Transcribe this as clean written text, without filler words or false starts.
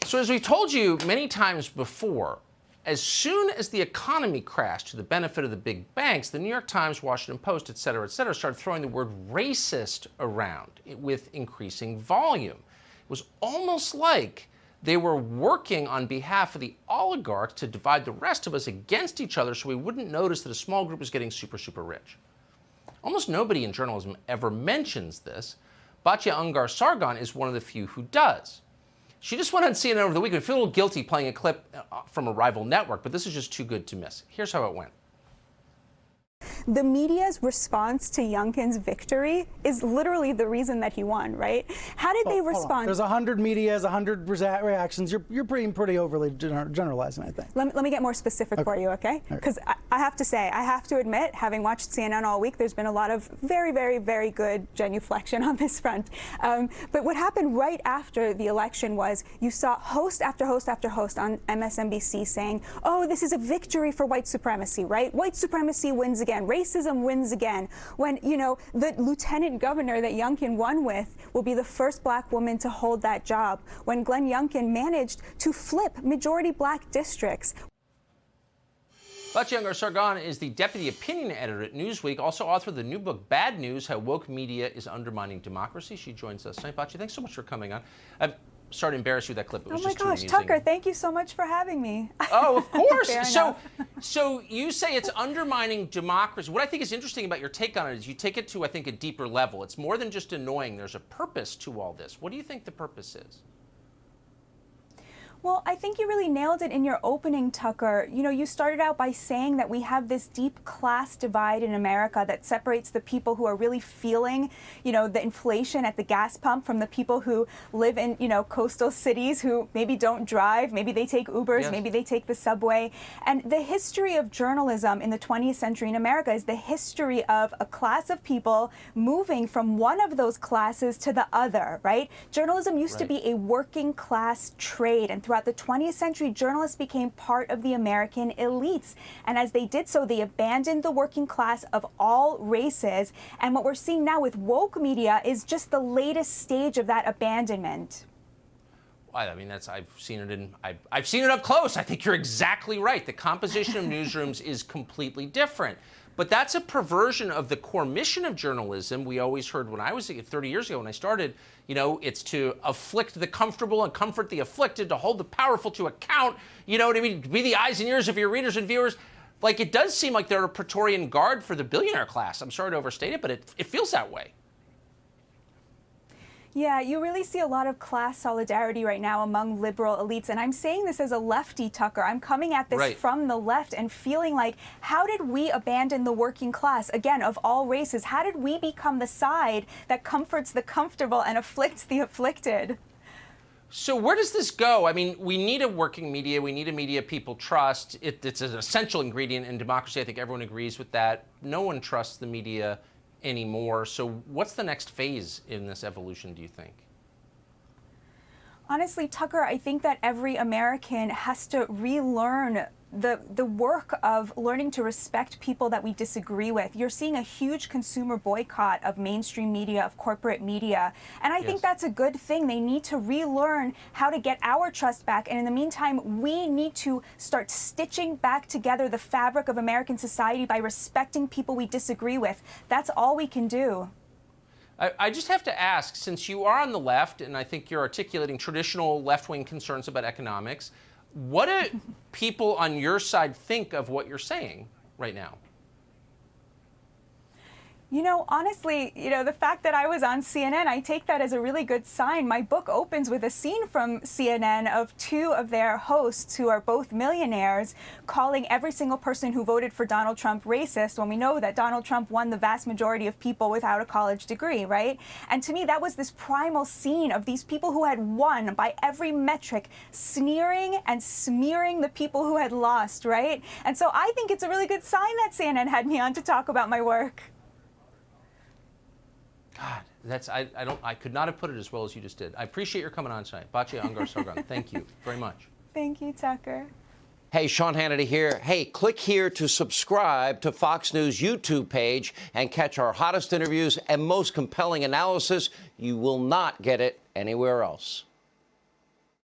So as we've told you many times before, as soon as the economy crashed to the benefit of the big banks, the New York Times, Washington Post, et cetera, started throwing the word racist around with increasing volume. It was almost like they were working on behalf of the oligarchs to divide the rest of us against each other so we wouldn't notice that a small group is getting super, super rich. Almost nobody in journalism ever mentions this. Batya Ungar-Sargon is one of the few who does. She just went on CNN over the weekend. I feel a little guilty playing a clip from a rival network, but this is just too good to miss. Here's how it went. The media's response to Youngkin's victory is literally the reason that he won, right? How did they respond? There's 100 medias, 100 reactions. You're pretty overly generalizing, I think. Let me get more specific for you, okay? Because I have to say, I have to admit, having watched CNN all week, there's been a lot of very, very, very good genuflection on this front. But what happened right after the election was you saw host after host after host on MSNBC saying, oh, this is a victory for white supremacy, right? White supremacy wins again. Racism wins again. When, you know, the lieutenant governor that Youngkin won with will be the first black woman to hold that job. When Glenn Youngkin managed to flip majority black districts. Batya Ungar-Sargon is the deputy opinion editor at Newsweek, also author of the new book, Bad News, How Woke Media is Undermining Democracy. She joins us tonight. Batya, thanks so much for coming on. I'm sorry to embarrass you with that clip. It was just too amusing. Tucker, thank you so much for having me. Oh, of course. So you say it's undermining democracy. What I think is interesting about your take on it is you take it to, I think, a deeper level. It's more than just annoying. There's a purpose to all this. What do you think the purpose is? Well, I think you really nailed it in your opening, Tucker. You know, you started out by saying that we have this deep class divide in America that separates the people who are really feeling, you know, the inflation at the gas pump from the people who live in, you know, coastal cities who maybe don't drive, maybe they take Ubers, yes, maybe they take the subway. And the history of journalism in the 20th century in America is the history of a class of people moving from one of those classes to the other, right? Journalism used to be a working class trade, and throughout the 20th century, journalists became part of the American elites. And as they did so, they abandoned the working class of all races. And what we're seeing now with woke media is just the latest stage of that abandonment. I mean, I've seen it up close. I think you're exactly right. The composition of newsrooms is completely different. But that's a perversion of the core mission of journalism. We always heard when I was 30 years ago when I started, you know, it's to afflict the comfortable and comfort the afflicted, to hold the powerful to account, you know what I mean, be the eyes and ears of your readers and viewers. Like, it does seem like they're a Praetorian guard for the billionaire class. I'm sorry to overstate it, but it feels that way. Yeah, you really see a lot of class solidarity right now among liberal elites. And I'm saying this as a lefty, Tucker. I'm coming at this from the left and feeling like, how did we abandon the working class, again, of all races? How did we become the side that comforts the comfortable and afflicts the afflicted? So where does this go? I mean, we need a working media. We need a media people trust. It's an essential ingredient in democracy. I think everyone agrees with that. No one trusts the media anymore. So what's the next phase in this evolution, do you think? Honestly, Tucker, I think that every American has to relearn the work of learning to respect people that we disagree with. You're seeing a huge consumer boycott of mainstream media, of corporate media. And I think that's a good thing. They need to relearn how to get our trust back. And in the meantime, we need to start stitching back together the fabric of American society by respecting people we disagree with. That's all we can do. I just have to ask, since you are on the left, and I think you're articulating traditional left-wing concerns about economics, what do people on your side think of what you're saying right now? You know, honestly, you know, the fact that I was on CNN, I take that as a really good sign. My book opens with a scene from CNN of two of their hosts, who are both millionaires, calling every single person who voted for Donald Trump racist, when we know that Donald Trump won the vast majority of people without a college degree, right? And to me, that was this primal scene of these people who had won by every metric, sneering and smearing the people who had lost, right? And so I think it's a really good sign that CNN had me on to talk about my work. God, I could not have put it as well as you just did. I appreciate your coming on tonight. Batya Ungar-Sargon, thank you very much. Thank you, Tucker. Hey, Sean Hannity here. Hey, click here to subscribe to Fox News YouTube page and catch our hottest interviews and most compelling analysis. You will not get it anywhere else.